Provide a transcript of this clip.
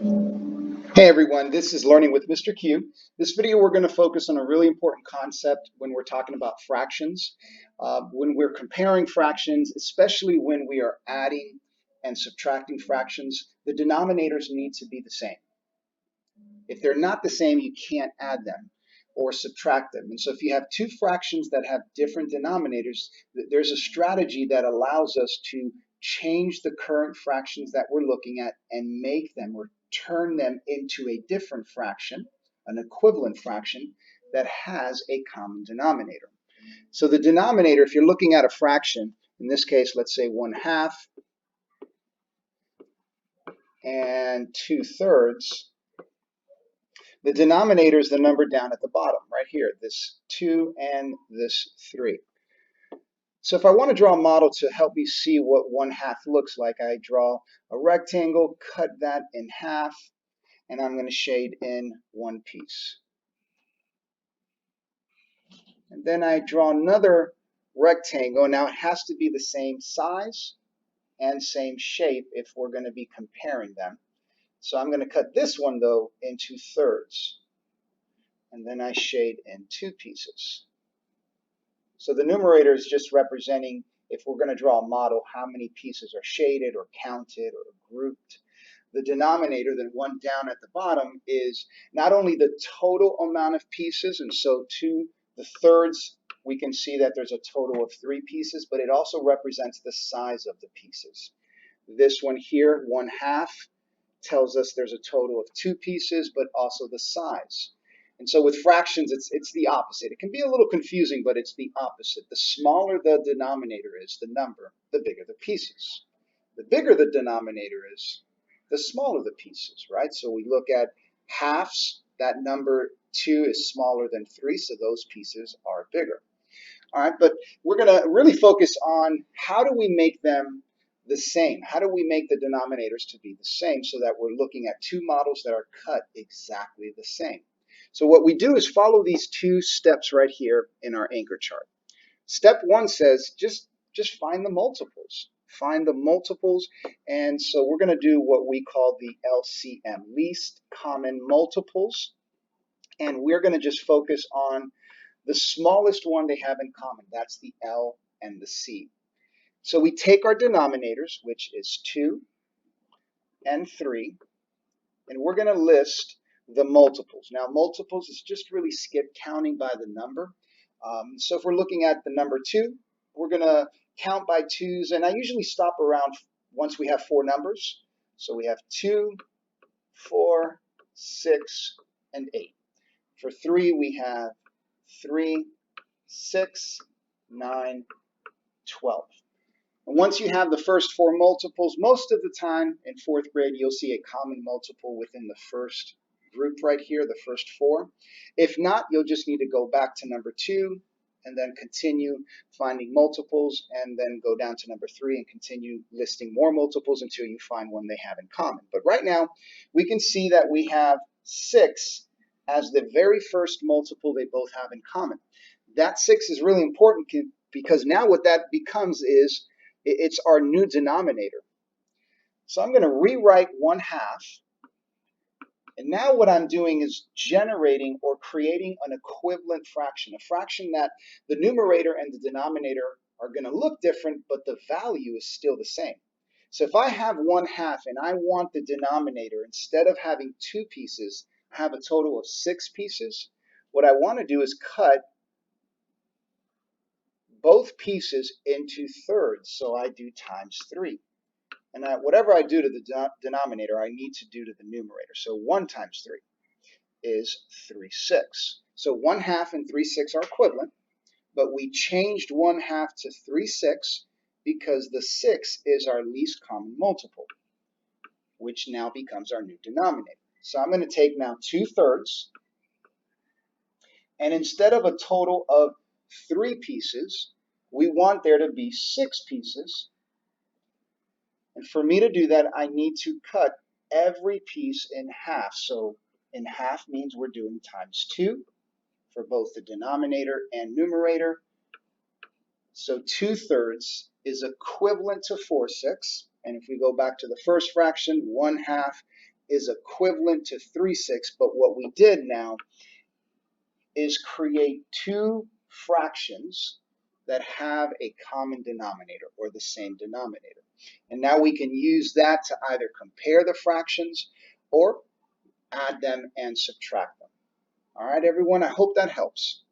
Hey everyone, this is Learning with Mr. Q. This video we're going to focus on a really important concept when we're talking about fractions. When we're comparing fractions, especially when we are adding and subtracting fractions, the denominators need to be the same. If they're not the same, you can't add them or subtract them. And so if you have two fractions that have different denominators, there's a strategy that allows us to change the current fractions that we're looking at and make them or turn them into a different fraction, an equivalent fraction that has a common denominator. So the denominator, if you're looking at a fraction, in this case, let's say 1/2 and 2/3, the denominator is the number down at the bottom, right here, this 2 and this 3. So if I want to draw a model to help me see what 1/2 looks like, I draw a rectangle, cut that in half, and I'm going to shade in one piece. And then I draw another rectangle. Now it has to be the same size and same shape if we're going to be comparing them. So I'm going to cut this one, though, into thirds. And then I shade in two pieces. So the numerator is just representing, if we're going to draw a model, how many pieces are shaded or counted or grouped. The denominator, the one down at the bottom, is not only the total amount of pieces, and so to the thirds, we can see that there's a total of 3 pieces, but it also represents the size of the pieces. This one here, 1/2, tells us there's a total of 2 pieces, but also the size. And so with fractions, it's the opposite. It can be a little confusing, but it's the opposite. The smaller the denominator is, the number, the bigger the pieces. The bigger the denominator is, the smaller the pieces, right? So we look at halves. That number 2 is smaller than 3, so those pieces are bigger. All right, but we're going to really focus on how do we make them the same? How do we make the denominators to be the same so that we're looking at two models that are cut exactly the same? So what we do is follow these two steps right here in our anchor chart. Step 1 says just find the multiples. Find the multiples, and so we're going to do what we call the LCM, least common multiples, and we're going to just focus on the smallest one they have in common. That's the L and the C. So we take our denominators, which is 2 and 3, and we're going to list the multiples. Now, multiples is just really skip counting by the number. So if we're looking at the number 2, we're going to count by 2s, and I usually stop around once we have 4 numbers. So we have 2, 4, 6, and 8. For 3, we have 3, 6, 9, 12. And once you have the first 4 multiples, most of the time in 4th grade, you'll see a common multiple within the first group right here, the first 4. If not, you'll just need to go back to number 2 and then continue finding multiples, and then go down to number 3 and continue listing more multiples until you find one they have in common. But right now, we can see that we have 6 as the very first multiple they both have in common. That 6 is really important because now what that becomes is it's our new denominator. So I'm going to rewrite 1/2. And now what I'm doing is generating or creating an equivalent fraction, a fraction that the numerator and the denominator are going to look different, but the value is still the same. So if I have 1/2 and I want the denominator, instead of having 2 pieces, I have a total of 6 pieces, what I want to do is cut both pieces into thirds. So I do times 3. And whatever I do to the denominator, I need to do to the numerator. So 1 times 3 is 3/6. So 1/2 and 3/6 are equivalent, but we changed 1/2 to 3/6 because the 6 is our least common multiple, which now becomes our new denominator. So I'm going to take now 2/3, and instead of a total of 3 pieces, we want there to be 6 pieces. And for me to do that, I need to cut every piece in half. So in half means we're doing times 2 for both the denominator and numerator. So 2/3 is equivalent to 4/6. And if we go back to the first fraction, 1/2 is equivalent to 3/6, but what we did now is create two fractions that have a common denominator or the same denominator. And now we can use that to either compare the fractions or add them and subtract them. All right, everyone, I hope that helps.